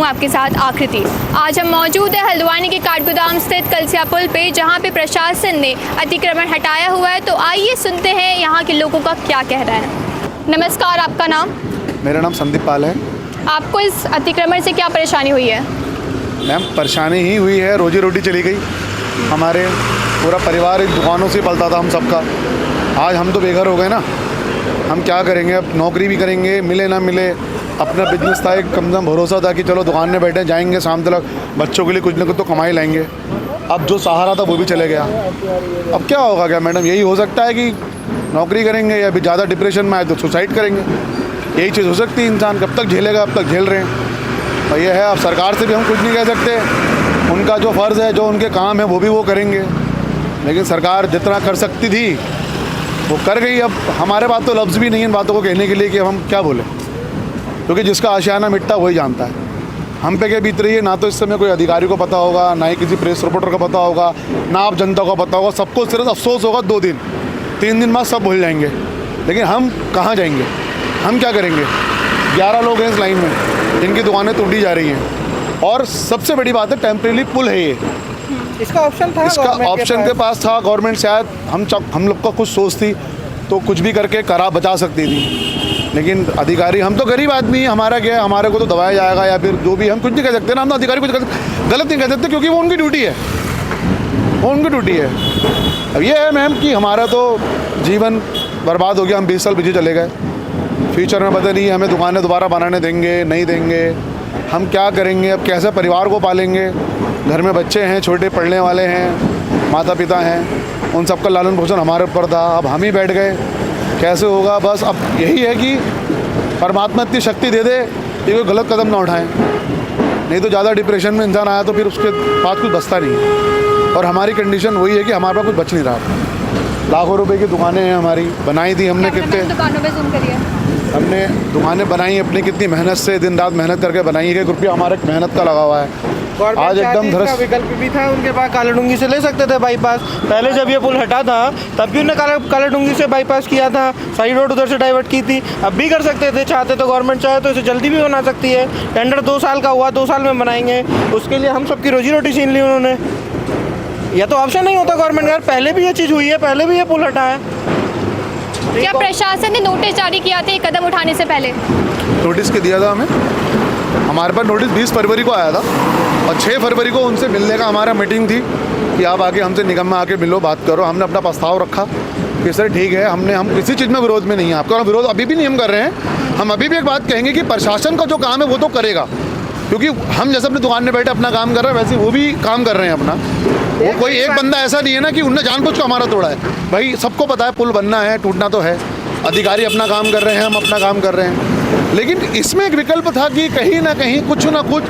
हूँ आपके साथ आकृति। आज हम मौजूद है हल्द्वानी के काठगोदाम स्थित कलसिया पुल पे, जहाँ पे प्रशासन ने अतिक्रमण हटाया हुआ है। तो आइए सुनते हैं यहाँ के लोगों का क्या कहना है। नमस्कार, आपका नाम? मेरा नाम संदीप पाल है। आपको इस अतिक्रमण से क्या परेशानी हुई है? मैम, परेशानी ही हुई है, रोजी रोटी चली गई। हमारे पूरा परिवार इन दुकानों से पलता था हम सबका। आज हम तो बेघर हो गए ना, हम क्या करेंगे? अब नौकरी भी करेंगे, मिले ना मिले, अपना बिजनेस था, एक कम से कम भरोसा था कि चलो दुकान में बैठे जाएंगे, शाम तक बच्चों के लिए कुछ ना कुछ तो कमाई लाएंगे। अब जो सहारा था वो भी चले गया। अब क्या होगा? क्या मैडम, यही हो सकता है कि नौकरी करेंगे या भी ज़्यादा डिप्रेशन में आए तो सुसाइड करेंगे। यही चीज़ हो सकती है। इंसान कब तक झेलेगा? अब तक झेल रहे हैं और ये है। अब सरकार से भी हम कुछ नहीं कह सकते, उनका जो फ़र्ज़ है, जो उनके काम है वो भी वो करेंगे। लेकिन सरकार जितना कर सकती थी वो कर गई। अब हमारे पास तो लफ्ज़ भी नहीं है इन बातों को कहने के लिए कि हम क्या बोलें, क्योंकि जिसका आशियाना मिटता वही जानता है। हम पे क्या बीत रही है, ना तो इस समय कोई अधिकारी को पता होगा, ना ही किसी प्रेस रिपोर्टर को पता होगा, ना आप जनता को पता होगा। सबको सिर्फ अफसोस होगा 2 दिन, 3 दिन बाद सब भूल जाएंगे। लेकिन हम कहाँ जाएंगे? हम क्या करेंगे? 11 लोग हैं इस लाइन में जिनकी दुकानें टूटी जा रही हैं। और सबसे बड़ी बात है, टेम्परेरी पुल है ये। इसका ऑप्शन था, इसका ऑप्शन के पास था। गवर्नमेंट शायद हम लोग का कुछ सोच थी तो कुछ भी करके करा बचा सकती थी। लेकिन अधिकारी, हम तो गरीब आदमी हैं, हमारा क्या है? हमारे को तो दबाया जाएगा या फिर जो भी, हम कुछ नहीं कह सकते ना। हम तो अधिकारी कुछ गलत नहीं कह सकते, क्योंकि वो उनकी ड्यूटी है, वो उनकी ड्यूटी है। अब ये है मैम कि हमारा तो जीवन बर्बाद हो गया। हम 20 साल पीछे चले गए। फ्यूचर में पता नहीं हमें दुकानें दोबारा बनाने देंगे नहीं देंगे, हम क्या करेंगे? अब कैसे परिवार को पालेंगे? घर में बच्चे हैं, छोटे पढ़ने वाले हैं, माता पिता हैं, उन सबका लालन पोषण हमारे ऊपर था। अब हम ही बैठ गए, कैसे होगा? बस अब यही है कि परमात्मा इतनी शक्ति दे दे कि कोई गलत कदम ना उठाएं, नहीं तो ज़्यादा डिप्रेशन में इंसान आया तो फिर उसके बाद कुछ बचता नहीं है। और हमारी कंडीशन वही है कि हमारे पास कुछ बच नहीं रहा। लाखों रुपए की दुकानें हैं हमारी, बनाई थी हमने, कितने दुकानों पे ज़ूम करिए। हमने दुकानें बनाई अपनी, कितनी मेहनत से, दिन रात मेहनत करके बनाई है। 1 रुपया हमारे मेहनत का लगा हुआ है। आज एकदम ध्वस्त। विकल्प भी था उनके पास, कालाडूंगी से ले सकते थे बाईपास। पहले जब ये पुल हटा था तब भी उन्होंने कालाडूंगी से बाईपास किया था, साइड रोड उधर से डाइवर्ट की थी। अब भी कर सकते थे, चाहते तो गवर्नमेंट चाहे तो इसे जल्दी भी बना सकती है। टेंडर 2 साल का हुआ, 2 साल में बनाएंगे। उसके लिए हम सबकी रोजी रोटी छीन ली उन्होंने। यह तो ऑप्शन नहीं होता गवर्नमेंट का। पहले भी ये चीज़ हुई है, पहले भी ये पुल हटा है। क्या प्रशासन ने नोटिस जारी किया था कदम उठाने से पहले? नोटिस के दिया था हमें। हमारे पास नोटिस 20 फरवरी को आया था और 6 फरवरी को उनसे मिलने का हमारा मीटिंग थी कि आप आके हमसे निगम में आके मिलो, बात करो। हमने अपना प्रस्ताव रखा कि सर ठीक है, हम किसी चीज़ में विरोध में नहीं है। आपका विरोध अभी भी नहीं हम कर रहे हैं। हम अभी भी एक बात कहेंगे कि प्रशासन का जो काम है वो तो करेगा, क्योंकि हम जैसे अपनी दुकान में बैठे अपना काम कर रहे हैं, वैसे वो भी काम कर रहे हैं अपना। वो कोई एक बंदा ऐसा नहीं है ना कि उनने जानबूझ के हमारा तोड़ा है। भाई सबको पता है पुल बनना है, टूटना तो है। अधिकारी अपना काम कर रहे हैं, हम अपना काम कर रहे हैं। लेकिन इसमें एक विकल्प था कि कहीं ना कहीं कुछ ना कुछ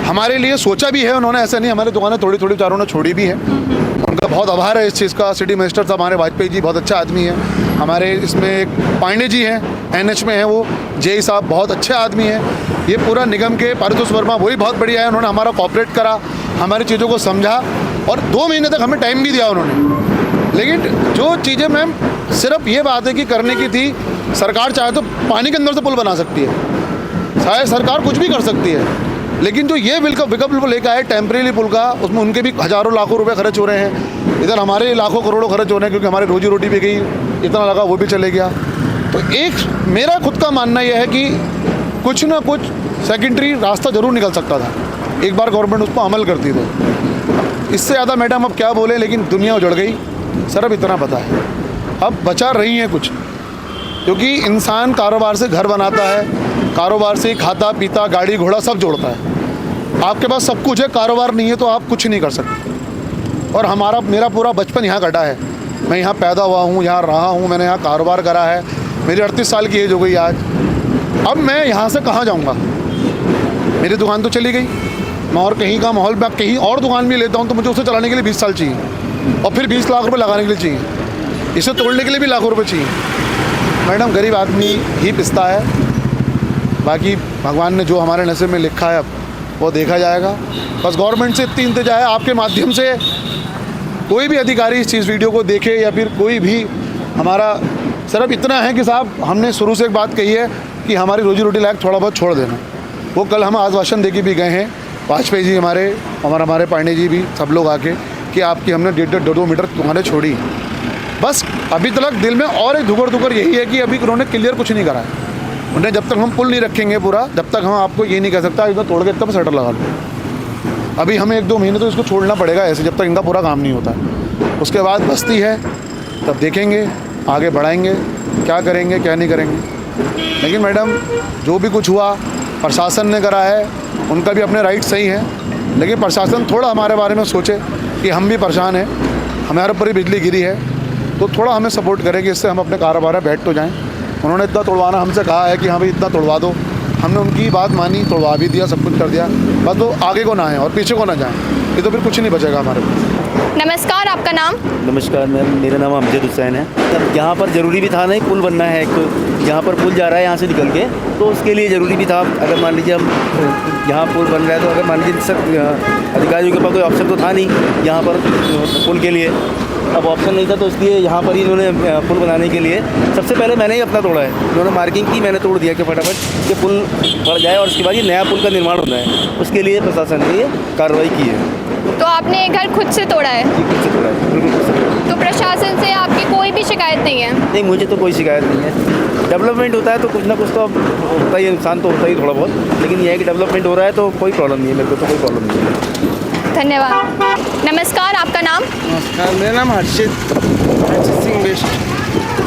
हमारे लिए सोचा भी है उन्होंने। ऐसा नहीं, हमारी दुकानें थोड़ी थोड़ी चारों ने छोड़ी भी है। उनका बहुत आभार है इस चीज़ का। सिटी मिनिस्टर साहब हमारे वाजपेयी जी बहुत अच्छा आदमी है। हमारे इसमें एक पांडे जी हैं, NH में हैं, वो जेई साहब बहुत अच्छे आदमी हैं। ये पूरा निगम के पारितोष वर्मा वही बहुत बढ़िया है। उन्होंने हमारा कॉपरेट करा, हमारी चीज़ों को समझा और 2 महीने तक हमें टाइम भी दिया उन्होंने। लेकिन जो चीज़ें मैम सिर्फ ये बात है कि करने की थी, सरकार चाहे तो पानी के अंदर से पुल बना सकती है, शायद सरकार कुछ भी कर सकती है। लेकिन जो ये विकल्प लेकर आए टेम्परेरी पुल का, उसमें उनके भी हज़ारों लाखों रुपए खर्च हो रहे हैं, इधर हमारे लाखों करोड़ों खर्च हो रहे हैं, क्योंकि हमारी रोजी रोटी भी गई, इतना लगा वो भी चले गया। तो एक मेरा खुद का मानना यह है कि कुछ ना कुछ सेकेंडरी रास्ता ज़रूर निकल सकता था, एक बार गवर्नमेंट उस पर अमल करती तो। इससे ज़्यादा मैडम अब क्या बोले, लेकिन दुनिया उजड़ गई सर। अब इतना पता है, अब बचा रही हैं कुछ, क्योंकि इंसान कारोबार से घर बनाता है, कारोबार से ही खाता पीता गाड़ी घोड़ा सब जोड़ता है। आपके पास सब कुछ है, कारोबार नहीं है तो आप कुछ नहीं कर सकते। और मेरा पूरा बचपन यहाँ कटा है। मैं यहाँ पैदा हुआ हूँ, यहाँ रहा हूँ, मैंने यहाँ कारोबार करा है। मेरी 38 साल की एज हो गई आज। अब मैं यहाँ से कहाँ जाऊँगा? मेरी दुकान तो चली गई, मैं और कहीं का माहौल में कहीं और दुकान भी लेता हूँ तो मुझे उसे चलाने के लिए 20 साल चाहिए और फिर 20 लाख रुपए लगाने के लिए चाहिए, इसे तोड़ने के लिए भी लाखों रुपए चाहिए। मैडम गरीब आदमी ही पिसता है, बाकी भगवान ने जो हमारे नसीब में लिखा है अब वो देखा जाएगा। बस गवर्नमेंट से इतनी इंतजा है, आपके माध्यम से कोई भी अधिकारी इस चीज़ वीडियो को देखे या फिर कोई भी, हमारा सिर्फ इतना है कि साहब हमने शुरू से एक बात कही है कि हमारी रोजी रोटी लायक थोड़ा बहुत छोड़ देना। वो कल हम आश्वासन दे के भी गए हैं, वाजपेयी जी हमारे पांडे जी भी, सब लोग आके, कि आपकी हमने 1.5-2 मीटर तुम्हारे छोड़ी। बस अभी तक दिल में और एक धुकर यही है कि अभी उन्होंने क्लियर कुछ नहीं करा है। उन्हें जब तक हम पुल नहीं रखेंगे पूरा, जब तक हम आपको ये नहीं कह सकता इतना तोड़ के तब शटर लगा लो। अभी हमें 1-2 महीने तो इसको छोड़ना पड़ेगा ऐसे, जब तक इनका पूरा काम नहीं होता है। उसके बाद बस्ती है, तब देखेंगे, आगे बढ़ाएंगे, क्या करेंगे क्या नहीं करेंगे। लेकिन मैडम जो भी कुछ हुआ प्रशासन ने करा है, उनका भी अपने राइट सही है, लेकिन प्रशासन थोड़ा हमारे बारे में सोचे कि हम भी परेशान हैं, हमारे ऊपर ही बिजली गिरी है, तो थोड़ा हमें सपोर्ट करें कि इससे हम अपने कारोबार में बैठ तो जाएं। उन्होंने इतना तोड़वाना हमसे कहा है कि हाँ भाई इतना तोड़वा दो, हमने उनकी बात मानी, तोड़वा भी दिया, सब कुछ कर दिया, बस वो आगे को ना आए और पीछे को ना जाएं, ये तो फिर कुछ नहीं बचेगा हमारे पास। नमस्कार, आपका नाम? नमस्कार मैम, मेरा नाम अमजद हुसैन है। तब यहाँ पर ज़रूरी भी था, नहीं पुल बनना है एक, तो यहाँ पर पुल जा रहा है यहाँ से निकल के, तो उसके लिए ज़रूरी भी था। अगर मान लीजिए हम यहाँ पुल बन रहा है, तो अगर मान लीजिए सब अधिकारियों के पास कोई ऑप्शन तो था नहीं यहाँ पर पुल के लिए, अब ऑप्शन नहीं था, तो इसलिए यहाँ पर ही इन्होंने पुल बनाने के लिए सबसे पहले मैंने ही अपना तोड़ा है। इन्होंने मार्किंग की, मैंने तोड़ दिया कि फटाफट ये पुल बढ़ जाए और उसके बाद ये नया पुल का निर्माण होना है, उसके लिए प्रशासन ने ये कार्रवाई की है। तो आपने ये घर खुद से तोड़ा है? जी, खुद से तोड़ा है, बिल्कुल खुद से तोड़ा है। तो प्रशासन से आपकी कोई भी शिकायत नहीं है? नहीं, मुझे तो कोई शिकायत नहीं है। डेवलपमेंट होता है तो कुछ ना कुछ तो होता ही है, नुकसान तो होता ही थोड़ा बहुत, लेकिन यह है कि डेवलपमेंट हो रहा है तो कोई प्रॉब्लम नहीं है, मेरे को तो कोई प्रॉब्लम नहीं है। धन्यवाद। नमस्कार, आपका नाम? नमस्कार, मेरा नाम हर्षित सिंह बेस्ट।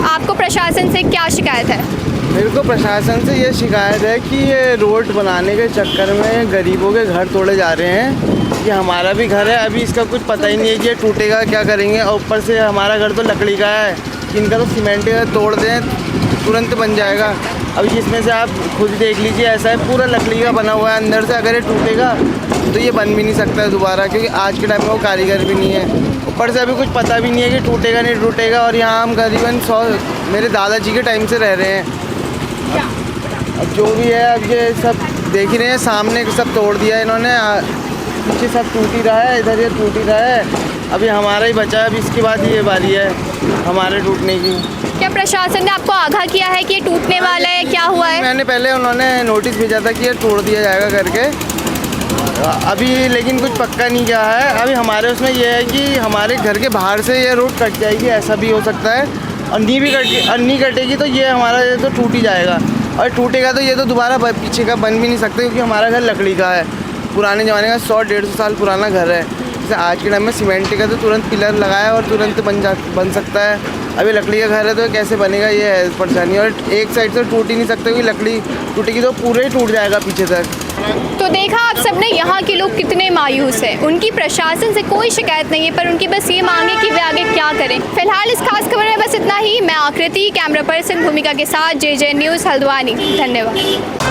आपको प्रशासन से क्या शिकायत है? मेरे को प्रशासन से ये शिकायत है कि ये रोड बनाने के चक्कर में गरीबों के घर तोड़े जा रहे हैं। ये हमारा भी घर है, अभी इसका कुछ पता ही नहीं है कि ये टूटेगा क्या करेंगे, और ऊपर से हमारा घर तो लकड़ी का है, इनका तो सीमेंट का तोड़ दें तुरंत बन जाएगा। अभी इसमें से आप खुद देख लीजिए, ऐसा है पूरा लकड़ी का बना हुआ है अंदर से, अगर ये टूटेगा तो ये बन भी नहीं सकता है दोबारा, क्योंकि आज के टाइम में वो कारीगर भी नहीं है। ऊपर से अभी कुछ पता भी नहीं है कि टूटेगा नहीं टूटेगा, और यहाँ हम करीबन 100 मेरे दादाजी के टाइम से रह रहे हैं। अब जो भी है, अब ये सब देख ही रहे हैं, सामने सब तोड़ दिया इन्होंने, पीछे सब टूट ही रहा है, इधर ये टूट ही रहा है, अभी हमारा ही बचा है, अभी इसके बाद ये बारी है हमारे टूटने की। क्या प्रशासन ने आपको आगाह किया है कि ये टूटने वाला है, क्या हुआ है? मैंने पहले उन्होंने नोटिस भेजा था कि ये तोड़ दिया जाएगा करके, अभी लेकिन कुछ पक्का नहीं किया है। अभी हमारे उसमें ये है कि हमारे घर के बाहर से ये रोड कट जाएगी, ऐसा भी हो सकता है, और नहीं कटेगी तो ये हमारा ये तो टूट ही जाएगा, और टूटेगा तो ये तो दोबारा पीछे का बन भी नहीं सकता, क्योंकि हमारा घर लकड़ी का है, पुराने ज़माने का 100-150 साल पुराना घर है। जैसे आज के टाइम में सीमेंट का तो तुरंत पिलर लगाया और तुरंत बन सकता है, अभी लकड़ी का घर है तो कैसे बनेगा, ये है परेशानी। और एक साइड से टूट ही नहीं सकता, क्योंकि लकड़ी टूटेगी तो पूरे ही टूट जाएगा पीछे तक। तो देखा आप सबने यहाँ के लोग कितने मायूस हैं, उनकी प्रशासन से कोई शिकायत नहीं है, पर उनकी बस ये मांग है कि वे आगे क्या करें। फिलहाल इस खास खबर में बस इतना ही। मैं आकृति, कैमरा पर्सन भूमिका के साथ JJ न्यूज़ हल्द्वानी। धन्यवाद।